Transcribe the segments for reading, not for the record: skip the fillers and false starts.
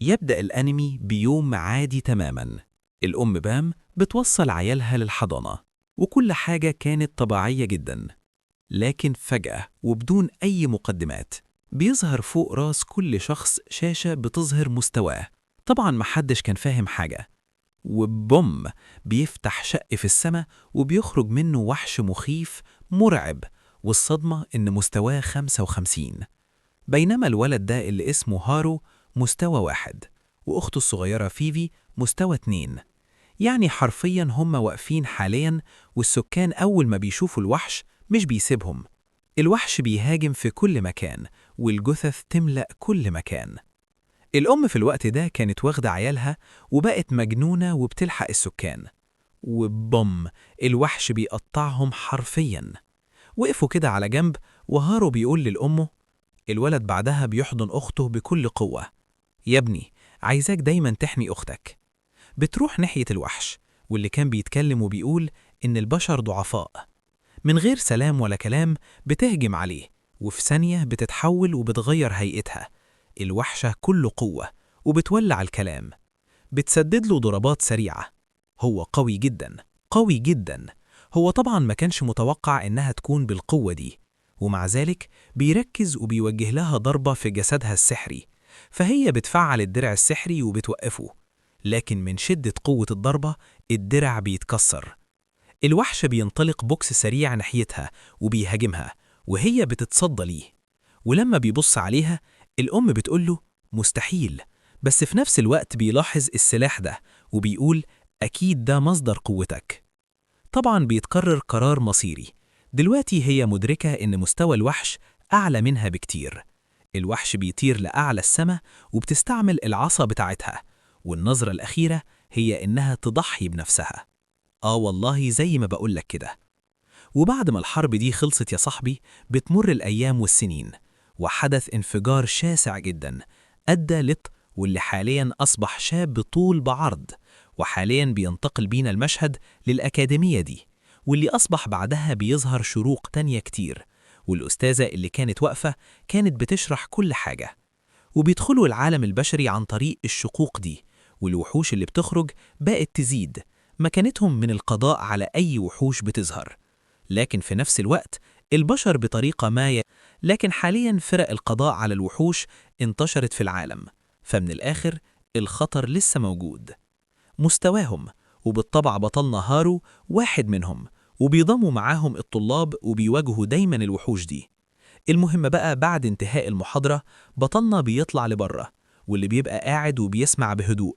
يبدأ الأنمي بيوم عادي تماماً. الأم بام بتوصل عيالها للحضانة، وكل حاجة كانت طبيعية جداً. لكن فجأة وبدون أي مقدمات بيظهر فوق راس كل شخص شاشة بتظهر مستواه. طبعاً محدش كان فاهم حاجة، وبوم بيفتح شق في السماء وبيخرج منه وحش مخيف مرعب. والصدمة إن مستواه 55، بينما الولد ده اللي اسمه هارو مستوى 1، وأخته الصغيرة فيفي مستوى 2. يعني حرفيا هم واقفين حاليا، والسكان أول ما بيشوفوا الوحش مش بيسيبهم. الوحش بيهاجم في كل مكان، والجثث تملأ كل مكان. الأم في الوقت ده كانت واخدة عيالها وبقت مجنونة وبتلحق السكان، وبوم الوحش بيقطعهم حرفيا. وقفوا كده على جنب، وهارو بيقول للأمه. الولد بعدها بيحضن أخته بكل قوة. يا ابني، عايزاك دايما تحمي أختك. بتروح ناحية الوحش، واللي كان بيتكلم وبيقول إن البشر ضعفاء. من غير سلام ولا كلام بتهجم عليه، وفي ثانية بتتحول وبتغير هيئتها. الوحشة كله قوة، وبتولع الكلام. بتسدد له ضربات سريعة. هو قوي جدا، قوي جدا. هو طبعا ما كانش متوقع إنها تكون بالقوة دي، ومع ذلك بيركز وبيوجه لها ضربة في جسدها السحري. فهي بتفعل الدرع السحري وبتوقفه، لكن من شدة قوة الضربة الدرع بيتكسر. الوحش بينطلق بوكس سريع ناحيتها وبيهاجمها، وهي بتتصدى ليه. ولما بيبص عليها، الأم بتقوله مستحيل، بس في نفس الوقت بيلاحظ السلاح ده وبيقول أكيد ده مصدر قوتك. طبعا بيتقرر قرار مصيري. دلوقتي هي مدركة إن مستوى الوحش أعلى منها بكتير. الوحش بيطير لأعلى السماء، وبتستعمل العصا بتاعتها، والنظرة الأخيرة هي إنها تضحي بنفسها. والله زي ما بقولك كده. وبعد ما الحرب دي خلصت يا صاحبي، بتمر الأيام والسنين، وحدث انفجار شاسع جدا أدى واللي حاليا أصبح شاب طول بعرض. وحاليا بينتقل بينا المشهد للأكاديمية دي، واللي أصبح بعدها بيظهر شروق تانية كتير. والأستاذة اللي كانت واقفة كانت بتشرح كل حاجة. وبيدخلوا العالم البشري عن طريق الشقوق دي، والوحوش اللي بتخرج بقت تزيد. مكانتهم من القضاء على أي وحوش بتظهر. لكن في نفس الوقت البشر بطريقة لكن حاليا فرق القضاء على الوحوش انتشرت في العالم. فمن الآخر الخطر لسه موجود. مستواهم، وبالطبع بطلنا هارو واحد منهم، وبيضموا معاهم الطلاب وبيواجهوا دايما الوحوش دي. المهم بقى بعد انتهاء المحاضرة بطلنا بيطلع لبره، واللي بيبقى قاعد وبيسمع بهدوء.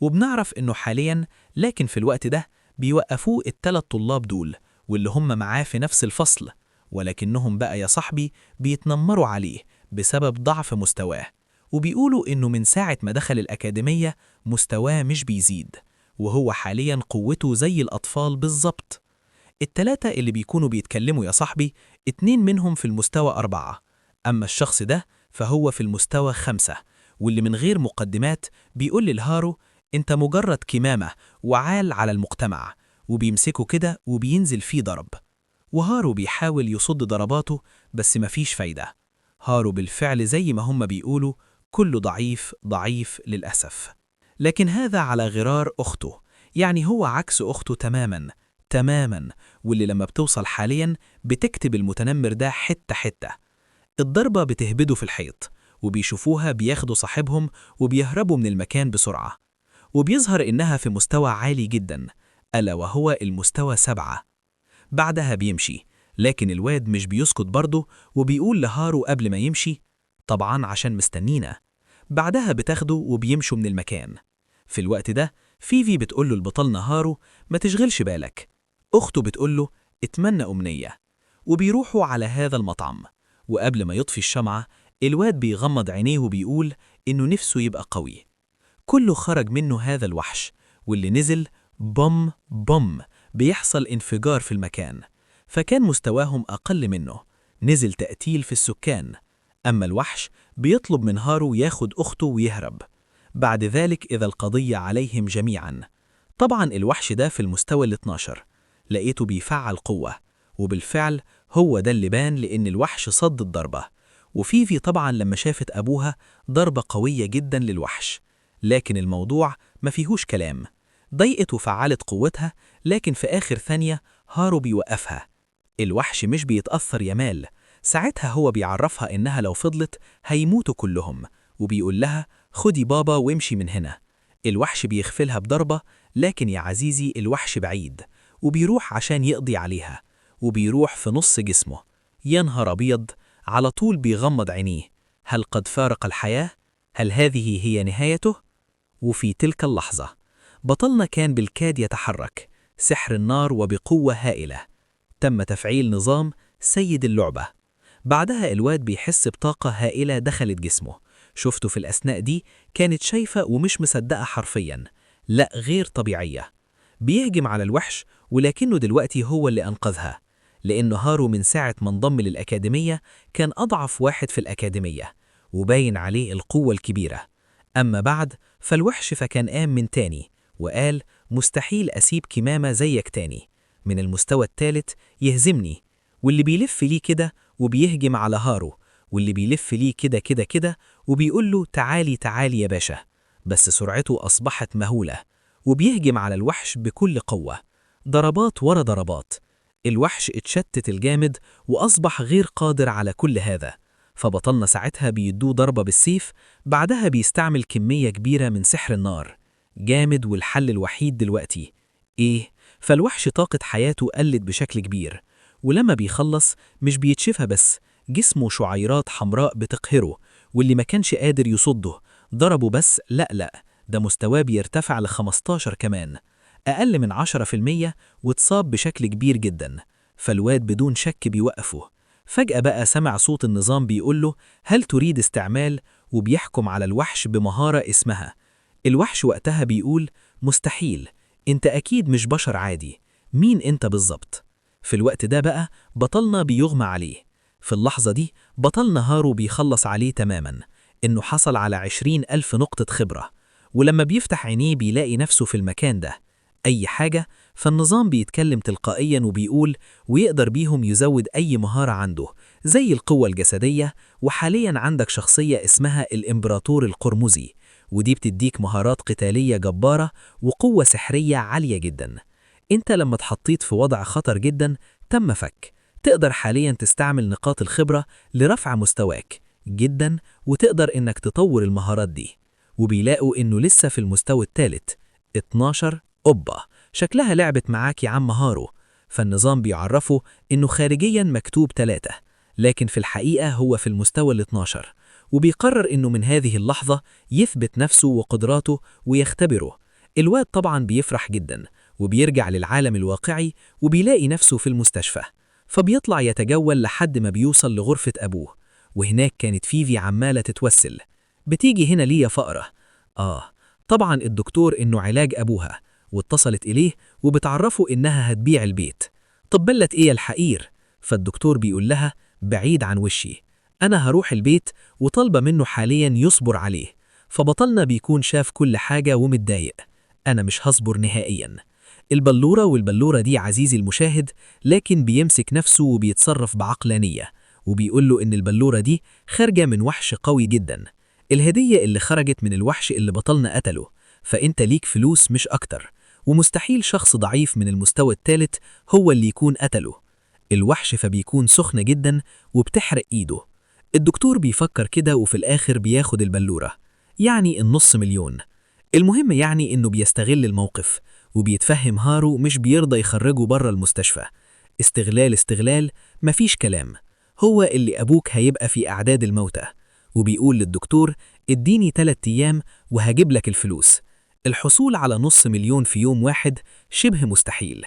وبنعرف انه حاليا، لكن في الوقت ده بيوقفوه الثلاث طلاب دول واللي هم معاه في نفس الفصل، ولكنهم بقى يا صاحبي بيتنمروا عليه بسبب ضعف مستواه. وبيقولوا انه من ساعة ما دخل الأكاديمية مستواه مش بيزيد، وهو حاليا قوته زي الأطفال بالظبط. التلاتة اللي بيكونوا بيتكلموا يا صاحبي، 2 منهم في المستوى 4، أما الشخص ده فهو في المستوى 5. واللي من غير مقدمات بيقول للهارو انت مجرد كمامة وعال على المجتمع، وبيمسكه كده وبينزل فيه ضرب. وهارو بيحاول يصد ضرباته بس مفيش فايدة. هارو بالفعل زي ما هم بيقولوا كله ضعيف ضعيف للأسف. لكن هذا على غرار أخته، يعني هو عكس أخته تماماً تماماً. واللي لما بتوصل حالياً بتكتب المتنمر ده حتة حتة. الضربة بتهبده في الحيط، وبيشوفوها بياخدوا صاحبهم وبيهربوا من المكان بسرعة. وبيظهر إنها في مستوى عالي جداً، ألا وهو المستوى 7. بعدها بيمشي، لكن الواد مش بيسكت برضه، وبيقول لهارو قبل ما يمشي طبعاً عشان مستنينا. بعدها بتاخده وبيمشوا من المكان. في الوقت ده فيفي بتقوله البطل هارو ما تشغلش بالك. أخته بتقوله اتمنى أمنية. وبيروحوا على هذا المطعم، وقبل ما يطفي الشمعة الواد بيغمض عينيه وبيقول إنه نفسه يبقى قوي. كله خرج منه هذا الوحش، واللي نزل بوم بوم بيحصل انفجار في المكان. فكان مستواهم أقل منه، نزل تقتيل في السكان. أما الوحش بيطلب من هارو ياخد أخته ويهرب. بعد ذلك إذا القضية عليهم جميعا. طبعا الوحش ده في المستوى ال12، لقيته بيفعل قوة، وبالفعل هو ده اللي بان لأن الوحش صد الضربة. وفيفي طبعا لما شافت أبوها ضربة قوية جدا للوحش، لكن الموضوع ما فيهوش كلام. ضيقت وفعلت قوتها، لكن في آخر ثانية هارو بيوقفها. الوحش مش بيتأثر يا مال. ساعتها هو بيعرفها إنها لو فضلت هيموتوا كلهم، وبيقول لها خدي بابا وامشي من هنا. الوحش بيغفلها بضربة، لكن يا عزيزي الوحش بعيد، وبيروح عشان يقضي عليها، وبيروح في نص جسمه. يا نهار أبيض، على طول بيغمض عينيه. هل قد فارق الحياة؟ هل هذه هي نهايته؟ وفي تلك اللحظة بطلنا كان بالكاد يتحرك. سحر النار وبقوة هائلة. تم تفعيل نظام سيد اللعبة. بعدها الواد بيحس بطاقة هائلة دخلت جسمه. شفته في الأثناء دي كانت شايفة ومش مصدقة حرفيا. لا، غير طبيعية. بيهجم على الوحش، ولكنه دلوقتي هو اللي أنقذها، لأنه هارو من ساعة ما انضم للأكاديمية كان أضعف واحد في الأكاديمية، وباين عليه القوة الكبيرة. أما بعد فالوحش فكان قام من تاني وقال مستحيل أسيب كمامة زيك تاني، من المستوى الثالث يهزمني. واللي بيلف ليه كده وبيهجم على هارو، واللي بيلف ليه كده كده كده وبيقول له تعالي تعالي يا باشا. بس سرعته أصبحت مهولة، وبيهجم على الوحش بكل قوة، ضربات ورا ضربات. الوحش اتشتت الجامد وأصبح غير قادر على كل هذا. فبطلنا ساعتها بيدوه ضربة بالسيف، بعدها بيستعمل كمية كبيرة من سحر النار. جامد، والحل الوحيد دلوقتي إيه؟ فالوحش طاقة حياته قلت بشكل كبير، ولما بيخلص مش بيتشفى بس، جسمه شعيرات حمراء بتقهره، واللي ما كانش قادر يصده ضربه بس لا، ده مستواه بيرتفع ل15 كمان، أقل من 10%، واتصاب بشكل كبير جدا. فالواد بدون شك بيوقفه. فجأة بقى سمع صوت النظام بيقوله هل تريد استعمال، وبيحكم على الوحش بمهارة اسمها. الوحش وقتها بيقول مستحيل، انت أكيد مش بشر عادي، مين انت بالظبط؟ في الوقت ده بقى بطلنا بيغمى عليه. في اللحظة دي بطلنا هارو بيخلص عليه تماما، إنه حصل على 20,000 نقطة خبرة. ولما بيفتح عينيه بيلاقي نفسه في المكان ده. أي حاجة، فالنظام بيتكلم تلقائيا وبيقول ويقدر بيهم يزود أي مهارة عنده، زي القوة الجسدية. وحاليا عندك شخصية اسمها الإمبراطور القرمزي، ودي بتديك مهارات قتالية جبارة وقوة سحرية عالية جدا. انت لما اتحطيت في وضع خطر جدا تم فك، تقدر حاليا تستعمل نقاط الخبرة لرفع مستواك جدا، وتقدر انك تطور المهارات دي. وبيلاقوا انه لسه في المستوى الثالث. 12 أوبا، شكلها لعبت معاك يا عم هارو. فالنظام بيعرفه انه خارجيا مكتوب 3، لكن في الحقيقة هو في المستوى ال12، وبيقرر انه من هذه اللحظة يثبت نفسه وقدراته ويختبره. الواد طبعا بيفرح جدا، وبيرجع للعالم الواقعي وبيلاقي نفسه في المستشفى. فبيطلع يتجول لحد ما بيوصل لغرفة أبوه، وهناك كانت فيفي عمالة تتوسل. بتيجي هنا ليه يا فقرة؟ طبعا الدكتور إنه علاج أبوها، واتصلت إليه وبتعرفه إنها هتبيع البيت. طب بلت إيه الحقير؟ فالدكتور بيقول لها بعيد عن وشي، أنا هروح البيت، وطالبة منه حاليا يصبر عليه. فبطلنا بيكون شاف كل حاجة ومتضايق. أنا مش هصبر نهائيا. البلورة، والبلورة دي عزيزي المشاهد، لكن بيمسك نفسه وبيتصرف بعقلانية، وبيقول له إن البلورة دي خارجة من وحش قوي جدا، الهدية اللي خرجت من الوحش اللي بطلنا قتله، فأنت ليك فلوس مش أكتر، ومستحيل شخص ضعيف من المستوى الثالث هو اللي يكون قتله. الوحش فبيكون سخن جدا وبتحرق إيده. الدكتور بيفكر كده، وفي الآخر بياخد البلورة، يعني ال500,000. المهم يعني إنه بيستغل الموقف، وبيتفهم هارو مش بيرضى يخرجه بره المستشفى. استغلال استغلال، مفيش كلام. هو اللي أبوك هيبقى في أعداد الموتى. وبيقول للدكتور اديني 3 أيام وهجيب لك الفلوس. الحصول على 500,000 في يوم واحد شبه مستحيل.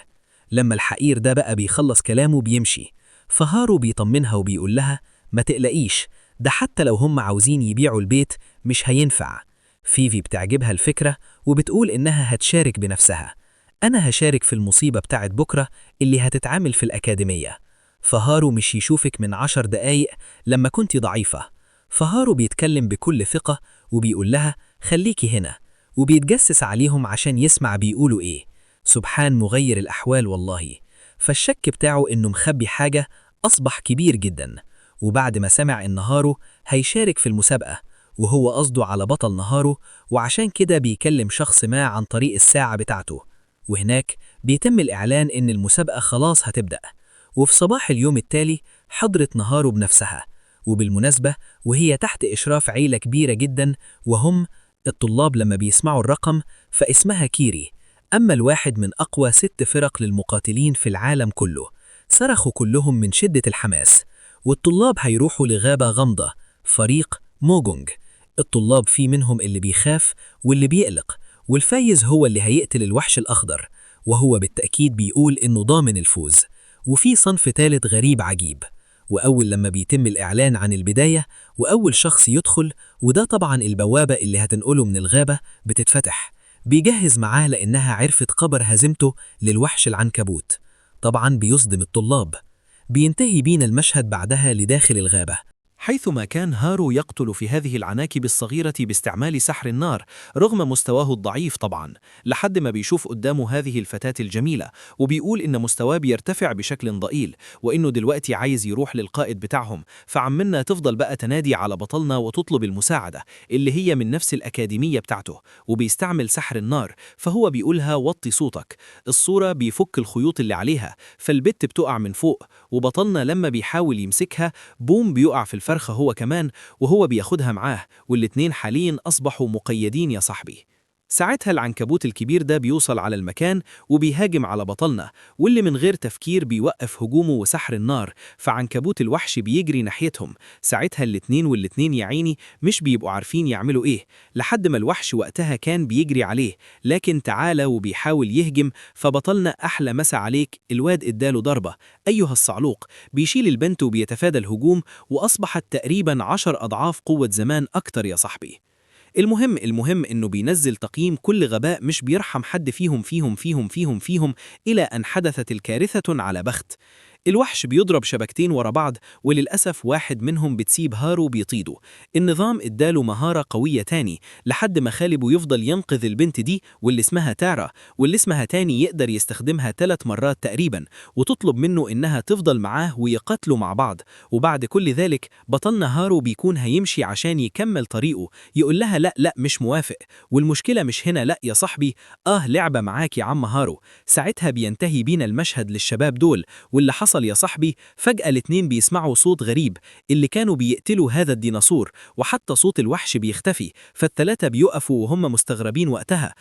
لما الحقير ده بقى بيخلص كلامه بيمشي، فهارو بيطمنها وبيقول لها ما تقلقيش، ده حتى لو هم عاوزين يبيعوا البيت مش هينفع. فيفي بتعجبها الفكرة وبتقول إنها هتشارك بنفسها. أنا هشارك في المصيبة بتاعت بكرة اللي هتتعامل في الأكاديمية. فهارو مش يشوفك من 10 دقايق لما كنت ضعيفة. فهارو بيتكلم بكل ثقة وبيقول لها خليكي هنا، وبيتجسس عليهم عشان يسمع بيقولوا إيه. سبحان مغير الأحوال والله. فالشك بتاعه إنه مخبي حاجة أصبح كبير جدا. وبعد ما سمع إن هارو هيشارك في المسابقة وهو قصده على بطل نهاره، وعشان كده بيكلم شخص ما عن طريق الساعة بتاعته. وهناك بيتم الإعلان إن المسابقة خلاص هتبدأ. وفي صباح اليوم التالي حضرت نهاره بنفسها، وبالمناسبة وهي تحت إشراف عيلة كبيرة جدا، وهم الطلاب. لما بيسمعوا الرقم فاسمها كيري. أما الواحد من أقوى 6 فرق للمقاتلين في العالم كله. صرخوا كلهم من شدة الحماس. والطلاب هيروحوا لغابة غامضة، فريق موجونج. الطلاب في منهم اللي بيخاف واللي بيقلق، والفايز هو اللي هيقتل الوحش الأخضر، وهو بالتأكيد بيقول إنه ضامن الفوز. وفي صنف ثالث غريب عجيب. وأول لما بيتم الإعلان عن البداية وأول شخص يدخل، وده طبعا البوابة اللي هتنقله من الغابة، بتتفتح. بيجهز معاه لأنها عرفت خبر هزيمته للوحش العنكبوت. طبعا بيصدم الطلاب. بينتهي بينا المشهد بعدها لداخل الغابة، حيثما كان هارو يقتل في هذه العناكب الصغيرة باستعمال سحر النار رغم مستواه الضعيف طبعا، لحد ما بيشوف قدامه هذه الفتاة الجميلة وبيقول إن مستواه بيرتفع بشكل ضئيل، وإنه دلوقتي عايز يروح للقائد بتاعهم. فعملنا تفضل بقى تنادي على بطلنا وتطلب المساعدة اللي هي من نفس الأكاديمية بتاعته، وبيستعمل سحر النار. فهو بيقولها وطي صوتك. الصورة بيفك الخيوط اللي عليها، فالبت بتقع من فوق، وبطلنا لما بيحاول يمسكها بوم بيقع في الفرخة هو كمان، وهو بياخدها معاه، والاتنين حاليا أصبحوا مقيدين يا صاحبي. ساعتها العنكبوت الكبير ده بيوصل على المكان وبيهاجم على بطلنا، واللي من غير تفكير بيوقف هجومه وسحر النار. فعنكبوت الوحش بيجري ناحيتهم. ساعتها والاتنين يا عيني مش بيبقوا عارفين يعملوا ايه، لحد ما الوحش وقتها كان بيجري عليه لكن تعالى وبيحاول يهجم. فبطلنا أحلى مسا عليك، الواد اداله ضربة أيها الصعلوق. بيشيل البنت وبيتفادى الهجوم، وأصبحت تقريبا 10 أضعاف قوة زمان أكتر يا صاحبي. المهم إنه بينزل تقييم كل غباء، مش بيرحم حد فيهم إلى أن حدثت الكارثة على بخت. الوحش بيضرب شبكتين ورا بعض، وللأسف واحد منهم بتسيب هارو بيطيده. النظام اداله مهارة قوية تاني، لحد ما خالبه يفضل ينقذ البنت دي واللي اسمها تارا، واللي اسمها تاني يقدر يستخدمها 3 مرات تقريبا، وتطلب منه إنها تفضل معاه ويقاتلوا مع بعض. وبعد كل ذلك بطلنا هارو بيكون هيمشي عشان يكمل طريقه، يقول لها لا مش موافق، والمشكلة مش هنا لا يا صاحبي، لعبة معاك يا عم هارو. ساعتها بينتهي بينا المشهد للشباب دول. واللي حصل يا صاحبي، فجأة الاتنين بيسمعوا صوت غريب، اللي كانوا بيقتلوا هذا الديناصور، وحتى صوت الوحش بيختفي. فالثلاثة بيقفوا وهم مستغربين وقتها.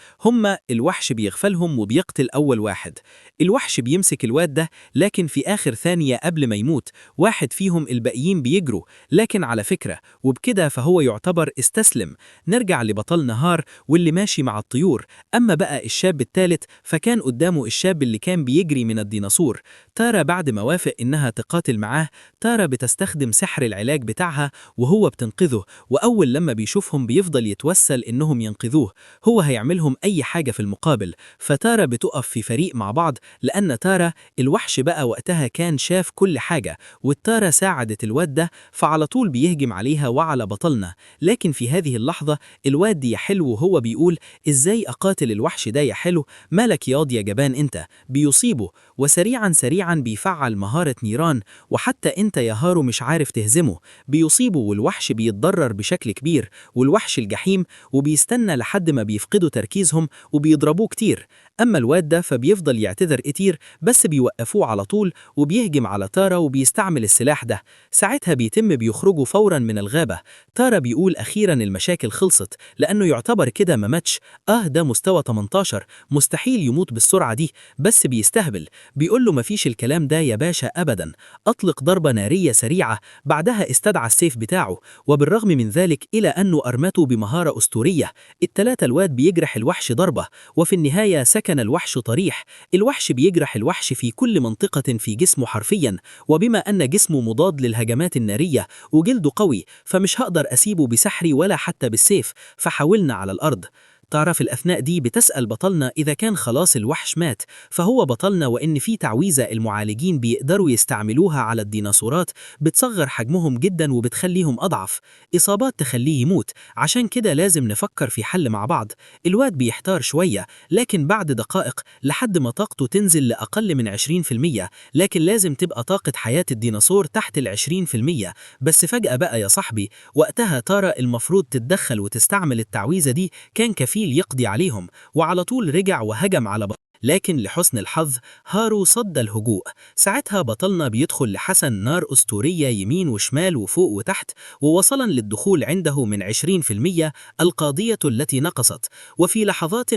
الوحش بيغفلهم وبيقتل أول واحد. الوحش بيمسك الواد ده، لكن في آخر ثانية قبل ما يموت واحد فيهم الباقيين بيجروا. لكن على فكرة وبكده فهو يعتبر استسلم. نرجع لبطل نهار واللي ماشي مع الطيور. أما بقى الشاب الثالث فكان قدامه الشاب اللي كان بيجري من الديناصور. تارا بعد ما وافق إنها تقاتل معاه، تارا بتستخدم سحر العلاج بتاعها وهو بتنقذه. وأول لما بيشوفهم بيفضل يتوسل إنهم ينقذوه، هو هيعملهم أي حاجة في المقابل. فتارا بتقف في فريق مع بعض، لأن تارا الوحش بقى وقتها كان شاف كل حاجة، والتارا ساعدت الواد ده، فعلى طول بيهجم عليها وعلى بطلنا. لكن في هذه اللحظة الواد يا حلو وهو بيقول إزاي أقاتل الوحش ده يا حلو، مالك ياض يا جبان أنت. بيصيبه وسريعا بيفعل مهارة نيران، وحتى أنت يا هارو مش عارف تهزمه. بيصيبه والوحش بيتضرر بشكل كبير، والوحش الجحيم، وبيستنى لحد ما بيفقدوا تركيزهم وبيضربوه كتير. أما الواد ده فبيفضل يعتذر كتير، بس بيوقفوه على طول وبيهجم على تارا وبيستعمل السلاح ده. ساعتها بيخرجوا فورا من الغابة. تارا بيقول أخيرا المشاكل خلصت، لأنه يعتبر كده ما ماتش. ده مستوى 18، مستحيل يموت بالسرعة دي، بس بيستهبل. بيقول له مفيش الكلام ده يا باشا أبدا، أطلق ضربة نارية سريعة. بعدها استدعى السيف بتاعه، وبالرغم من ذلك إلى أنه أرمته بمهارة أسطورية. التلاتة الواد بيجرح الوحش ضربة، وفي النهاية سكن الوحش طريح. الوحش بيجرح الوحش في كل منطقة في جسمه حرفيا، وبما أن جسمه مضاد للهجمات النارية وجلده قوي، فمش هقدر أسيبه بسحري ولا حتى بالسيف، فحاولنا على الأرض. تعرف الأثناء دي بتسأل بطلنا إذا كان خلاص الوحش مات، فهو بطلنا وإن في تعويذة المعالجين بيقدروا يستعملوها على الديناصورات بتصغر حجمهم جدا وبتخليهم أضعف، إصابات تخليه يموت، عشان كده لازم نفكر في حل مع بعض. الواد بيحتار شوية، لكن بعد دقائق لحد ما طاقته تنزل لأقل من 20%، لكن لازم تبقى طاقة حياة الديناصور تحت 20%. بس فجأة بقى يا صاحبي، وقتها تارا المفروض تتدخل وتستعمل التعويذة دي، كان كفيل يقضي عليهم، وعلى طول رجع وهجم على لكن لحسن الحظ هارو صد الهجوء. ساعتها بطلنا بيدخل لحسن نار أسطورية يمين وشمال وفوق وتحت، ووصلا للدخول عنده من 20% القاضية التي نقصت. وفي لحظات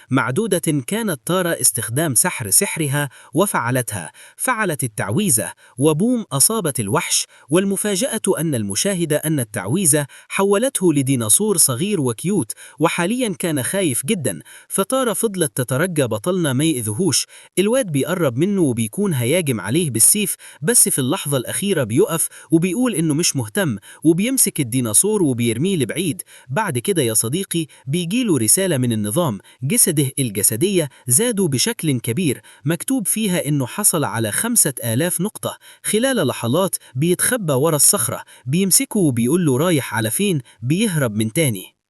معدودة كانت تارا استخدام سحرها وفعلتها، فعلت التعويذة وبوم أصابت الوحش. والمفاجأة أن المشاهد أن التعويذة حولته لديناصور صغير وكيوت، وحاليا كان خايف جدا. فتارا فضلت تترجى بطلنا ما يأذهوش. الواد بيقرب منه وبيكون هياجم عليه بالسيف، بس في اللحظة الأخيرة بيقف وبيقول إنه مش مهتم، وبيمسك الديناصور وبيرميه لبعيد. بعد كده يا صديقي بيجيله رسالة من النظام، جسده الجسدية زادوا بشكل كبير، مكتوب فيها إنه حصل على 5000 نقطة. خلال لحظات بيتخبى ورا الصخرة، بيمسكه وبيقول له رايح على فين، بيهرب من تاني.